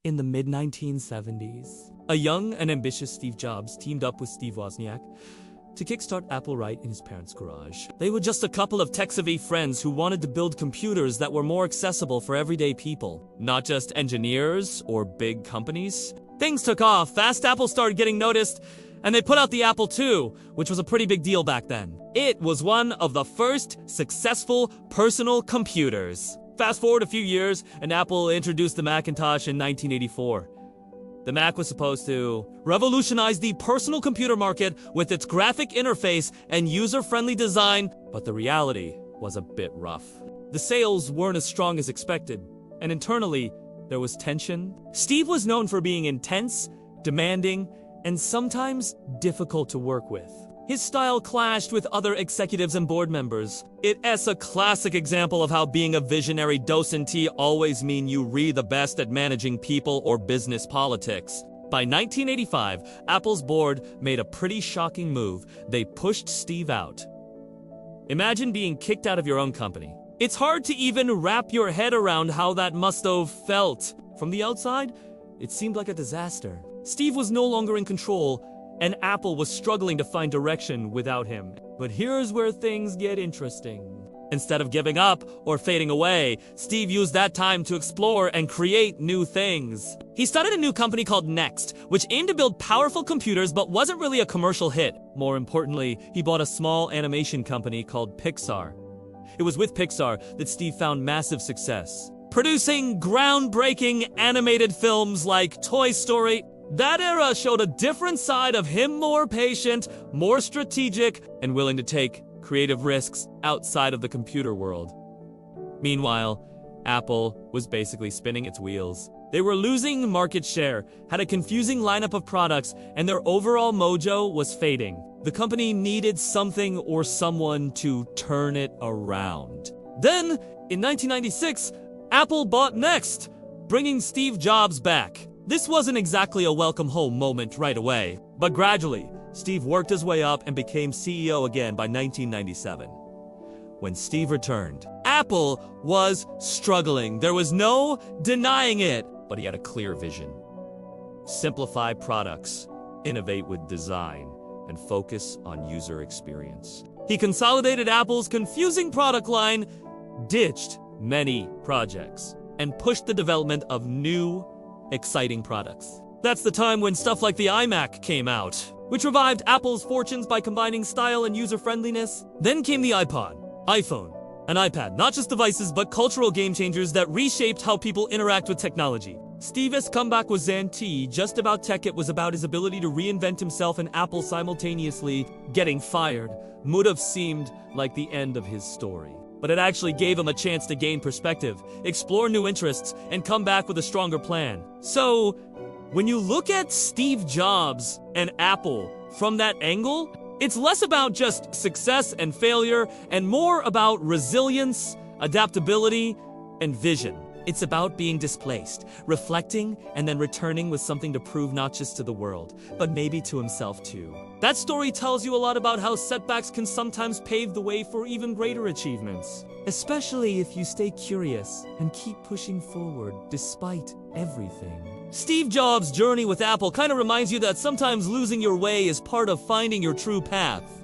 in the mid-1970s. A young and ambitious Steve Jobs teamed up with Steve Wozniak to kickstart Apple right in his parents' garage. They were just a couple of tech-savvy friends who wanted to build computers that were more accessible for everyday people, not just engineers or big companies. Things took off fast. Apple started getting noticed, and they put out the Apple II, which was a pretty big deal back then. It was one of the first successful personal computers. Fast forward a few years, and Apple introduced the Macintosh in 1984. The Mac was supposed to revolutionize the personal computer market with its graphic interface and user-friendly design, but the reality was a bit rough. The sales weren't as strong as expected, and internally, there was tension. Steve was known for being intense, demanding, and sometimes difficult to work with. His style clashed with other executives and board members. It's a classic example of how being a visionary doesn't always mean you read the best at managing people or business politics. By 1985, Apple's board made a pretty shocking move. They pushed Steve out. Imagine being kicked out of your own company. It's hard to even wrap your head around how that must have felt. From the outside, it seemed like a disaster. Steve was no longer in control, and Apple was struggling to find direction without him. But here's where things get interesting. Instead of giving up or fading away, Steve used that time to explore and create new things. He started a new company called NeXT, which aimed to build powerful computers but wasn't really a commercial hit. More importantly, he bought a small animation company called Pixar. It was with Pixar that Steve found massive success, producing groundbreaking animated films like Toy Story. That era showed a different side of him, more patient, more strategic, and willing to take creative risks outside of the computer world. Meanwhile, Apple was basically spinning its wheels. They were losing market share, had a confusing lineup of products, and their overall mojo was fading. The company needed something or someone to turn it around. Then, in 1996, Apple bought NeXT, bringing Steve Jobs back. This wasn't exactly a welcome home moment right away, but gradually, Steve worked his way up and became CEO again by 1997. When Steve returned, Apple was struggling. There was no denying it, but he had a clear vision. Simplify products, innovate with design, and focus on user experience. He consolidated Apple's confusing product line, ditched many projects, and pushed the development of new, exciting products. That's the time when stuff like the iMac came out, which revived Apple's fortunes by combining style and user-friendliness. Then came the iPod, iPhone, and iPad, not just devices, but cultural game changers that reshaped how people interact with technology. Steve's comeback wasn't just about tech, it was about his ability to reinvent himself and Apple simultaneously. Getting fired would have seemed like the end of his story, but it actually gave him a chance to gain perspective, explore new interests, and come back with a stronger plan. So, when you look at Steve Jobs and Apple from that angle, it's less about just success and failure and more about resilience, adaptability, and vision. It's about being displaced, reflecting, and then returning with something to prove not just to the world, but maybe to himself too. That story tells you a lot about how setbacks can sometimes pave the way for even greater achievements. Especially if you stay curious and keep pushing forward despite everything. Steve Jobs' journey with Apple kind of reminds you that sometimes losing your way is part of finding your true path.